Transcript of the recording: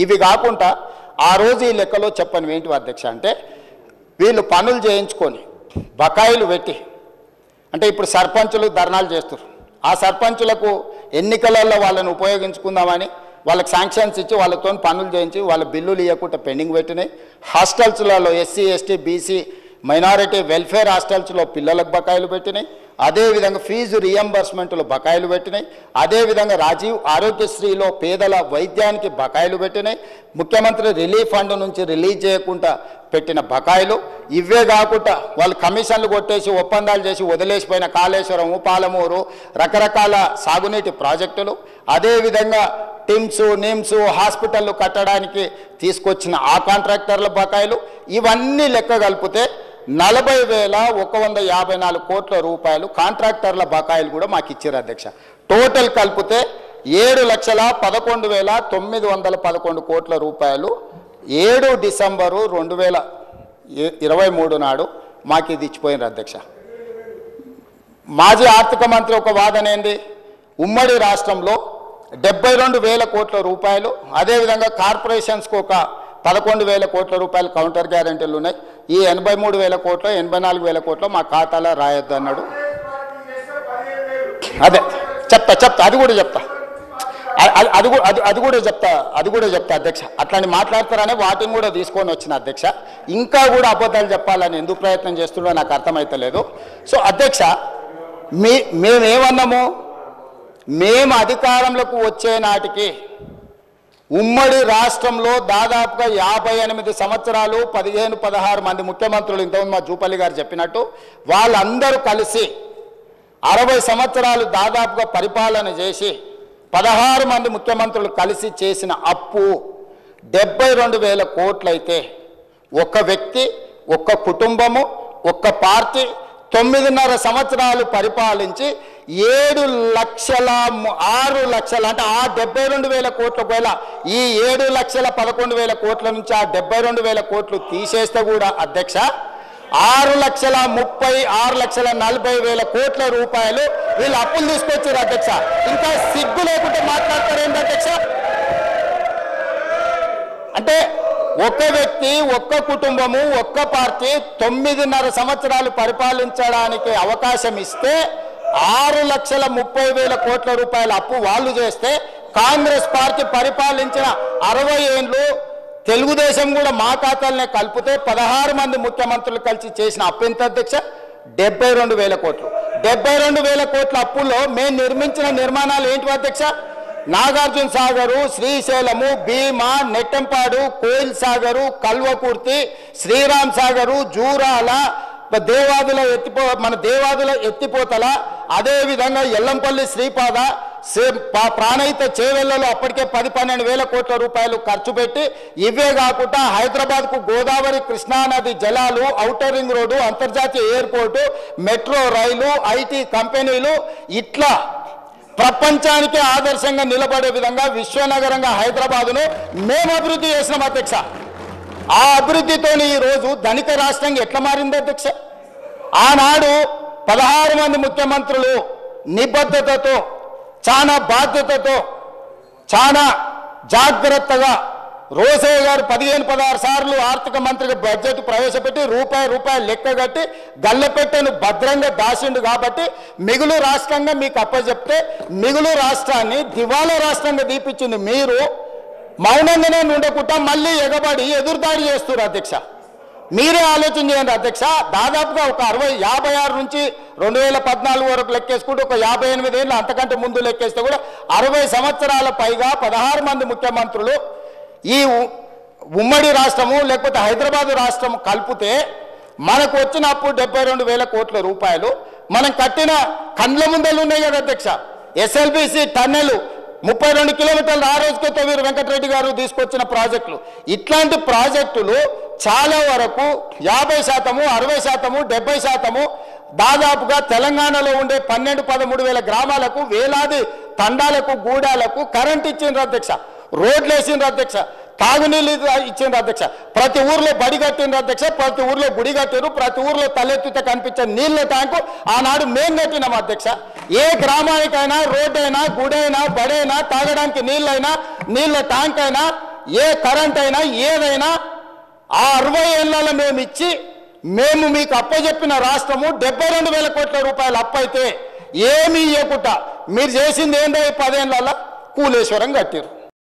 ఇవి కాకుండా ఆ రోజు ఈ లెక్కలో చెప్పని ఏంటి అధ్యక్ష అంటే వీళ్ళు పనులు చేయించుకొని బకాయిలు పెట్టి అంటే ఇప్పుడు సర్పంచులు ధర్నాలు చేస్తారు ఆ సర్పంచులకు ఎన్నికలలో వాళ్ళని ఉపయోగించుకుందామని వాళ్ళకి శాంక్షన్స్ ఇచ్చి వాళ్ళతో పనులు చేయించి వాళ్ళ బిల్లులు ఇవ్వకుండా పెండింగ్ పెట్టినాయి హాస్టల్స్లలో SC ST BC minority welfare హాస్టల్స్లో పిల్లలకు బకాయిలు పెట్టినాయి అదేవిధంగా ఫీజు రియంబర్స్మెంట్లు బకాయిలు పెట్టినాయి అదేవిధంగా రాజీవ్ ఆరోగ్యశ్రీలో పేదల వైద్యానికి బకాయిలు పెట్టినాయి ముఖ్యమంత్రి రిలీఫ్ ఫండ్ నుంచి రిలీజ్ చేయకుండా పెట్టిన బకాయిలు ఇవే కాకుండా వాళ్ళు కమిషన్లు కొట్టేసి ఒప్పందాలు చేసి వదిలేసిపోయిన కాళేశ్వరం పాలమూరు రకరకాల సాగునీటి ప్రాజెక్టులు అదేవిధంగా టిమ్స్ నిమ్స్ హాస్పిటళ్ళు కట్టడానికి తీసుకొచ్చిన ఆ కాంట్రాక్టర్ల బకాయిలు ఇవన్నీ లెక్క కలిపితే 40,154 కోట్ల రూపాయలు కాంట్రాక్టర్ల బకాయిలు కూడా మాకు ఇచ్చారు అధ్యక్ష టోటల్ కలిపితే 7,11,911 కోట్ల రూపాయలు 7 డిసెంబరు 2023 నాడు మాకు ఇది ఇచ్చిపోయినారు అధ్యక్ష మాజీ ఆర్థిక మంత్రి ఒక వాదన ఏంది ఉమ్మడి రాష్ట్రంలో 72,000 కోట్ల రూపాయలు అదేవిధంగా కార్పొరేషన్స్కి ఒక 11,000 కోట్ల రూపాయలు కౌంటర్ గ్యారెంటీలు ఉన్నాయి ఈ 83,000 కోట్లు 84,000 కోట్లు మా ఖాతాలో రాయొద్దు అన్నాడు అదే చెప్తా అది కూడా చెప్తా అది కూడా చెప్తా అధ్యక్ష అట్లాంటి మాట్లాడతారనే వాటిని కూడా తీసుకొని వచ్చిన అధ్యక్ష ఇంకా కూడా అబద్ధాలు చెప్పాలని ఎందుకు ప్రయత్నం చేస్తున్నాడో నాకు అర్థమైతలేదు సో అధ్యక్ష మేమేమన్నాము మేము అధికారంలోకి వచ్చే నాటికి ఉమ్మడి రాష్ట్రంలో దాదాపుగా 58 సంవత్సరాలు 15-16 మంది ముఖ్యమంత్రులు ఇంతకుముందు మా జూపల్లి గారు చెప్పినట్టు వాళ్ళందరూ కలిసి 60 సంవత్సరాలు దాదాపుగా పరిపాలన చేసి 16 మంది ముఖ్యమంత్రులు కలిసి చేసిన అప్పు 72,000 కోట్లయితే ఒక వ్యక్తి ఒక్క కుటుంబము ఒక్క పార్టీ 9.5 సంవత్సరాలు పరిపాలించి 6 లక్షల అంటే ఆ 72,000 కోట్ల ఒకవేళ ఈ 7,11,000 కోట్ల నుంచి ఆ 72,000 కోట్లు తీసేస్తే కూడా అధ్యక్ష 6,40,000 కోట్ల రూపాయలు వీళ్ళు అప్పులు తీసుకొచ్చారు అధ్యక్ష ఇంకా సిగ్గు లేకుంటే మాట్లాడతారేంటి అధ్యక్ష అంటే ఒక్క వ్యక్తి ఒక్క కుటుంబము ఒక్క పార్టీ 9.5 సంవత్సరాలు పరిపాలించడానికి అవకాశం ఇస్తే 6,30,000 కోట్ల రూపాయల అప్పు వాళ్ళు చేస్తే కాంగ్రెస్ పార్టీ పరిపాలించిన 60 ఏళ్ళు తెలుగుదేశం కూడా మా ఖాతాలనే కలిపితే 16 మంది ముఖ్యమంత్రులు కలిసి చేసిన అప్పు ఎంత అధ్యక్ష 72,000 కోట్లు 72,000 కోట్ల అప్పుల్లో మేము నిర్మించిన నిర్మాణాలు ఏంటి అధ్యక్ష నాగార్జున సాగరు శ్రీశైలము భీమా నెట్టంపాడు కోయిల్ సాగరు కల్వకుర్తి శ్రీరామ్ సాగరు జూరాల దేవాదుల ఎత్తిపోతల అదేవిధంగా ఎల్లంపల్లి శ్రీపాద ప్రాణహిత చేవెళ్లలో అప్పటికే 10-12,000 కోట్ల రూపాయలు ఖర్చు పెట్టి ఇవే కాకుండా హైదరాబాద్కు గోదావరి కృష్ణానది జలాలు ఔటర్ రింగ్ రోడ్డు అంతర్జాతీయ ఎయిర్పోర్టు మెట్రో రైలు ఐటీ కంపెనీలు ఇట్లా ప్రపంచానికి ఆదర్శంగా నిలబడే విధంగా విశ్వనగరంగా హైదరాబాదును మేము అభివృద్ధి చేసినాం అధ్యక్ష ఆ అభివృద్ధితో ఈరోజు ధనిక రాష్ట్రంగా ఎట్లా మారింది అధ్యక్ష ఆనాడు 16 మంది ముఖ్యమంత్రులు నిబద్ధతతో చాలా బాధ్యతతో చాలా జాగ్రత్తగా రోసయ్య గారు 15-16 సార్లు ఆర్థిక మంత్రిగా బడ్జెట్ ప్రవేశపెట్టి రూపాయి లెక్క కట్టి గల్లపెట్టెను భద్రంగా దాచిండు కాబట్టి మిగులు రాష్ట్రంగా మీకు అప్పచెప్తే మిగులు రాష్ట్రాన్ని దివాలా రాష్ట్రంగా దీపించింది మీరు మౌనంగానే ఉండకుండా మళ్ళీ ఎగబడి ఎదురుదాడి చేస్తున్నారు అధ్యక్ష మీరే ఆలోచన చేయండి అధ్యక్ష దాదాపుగా ఒక 56 నుంచి 2014 వరకు లెక్కేసుకుంటే ఒక 58 ఏళ్ళు అంతకంటే ముందు లెక్కేస్తే కూడా 60 సంవత్సరాల పైగా 16 మంది ముఖ్యమంత్రులు ఈ ఉమ్మడి రాష్ట్రము లేకపోతే హైదరాబాద్ రాష్ట్రం కలిపితే మనకు వచ్చిన అప్పు 72,000 కోట్ల రూపాయలు మనం కట్టిన కండ్ల ముందలు ఉన్నాయి కదా అధ్యక్ష ఎస్ఎల్బిసి టన్నెలు 32 కిలోమీటర్లు ఆ రోజుకే తొవ్వీరు వెంకటరెడ్డి గారు తీసుకొచ్చిన ప్రాజెక్టులు ఇట్లాంటి ప్రాజెక్టులు చాలా వరకు 50%, 60%, 70% దాదాపుగా తెలంగాణలో ఉండే 12-13 వేల గ్రామాలకు వేలాది తండాలకు గూడాలకు కరెంట్ ఇచ్చిండ్రు అధ్యక్ష రోడ్లు వేసిండ్రు అధ్యక్ష తాగునీళ్ళు ఇచ్చిండ్రు అధ్యక్ష ప్రతి ఊర్లో బడి కట్టిండ్రు అధ్యక్ష ప్రతి ఊర్లో గుడి కట్టిరు ప్రతి ఊర్లో తలెత్తితే కనిపించే నీళ్ళ ట్యాంకు ఆనాడు మేము కట్టినాం అధ్యక్ష ఏ గ్రామానికైనా రోడ్డు అయినా గుడి అయినా బడి అయినా తాగడానికి నీళ్ళైనా నీళ్ళ ట్యాంక్ అయినా ఏ కరెంట్ అయినా ఏదైనా ఆ 60 ఏళ్లలో మేము ఇచ్చి మేము మీకు అప్పచెప్పిన రాష్ట్రము 72,000 కోట్ల రూపాయలు అప్పు అయితే ఏమీ ఇవ్వకుండా మీరు చేసింది ఏంటో 10 ఏళ్లలో కూలేశ్వరం కట్టారు.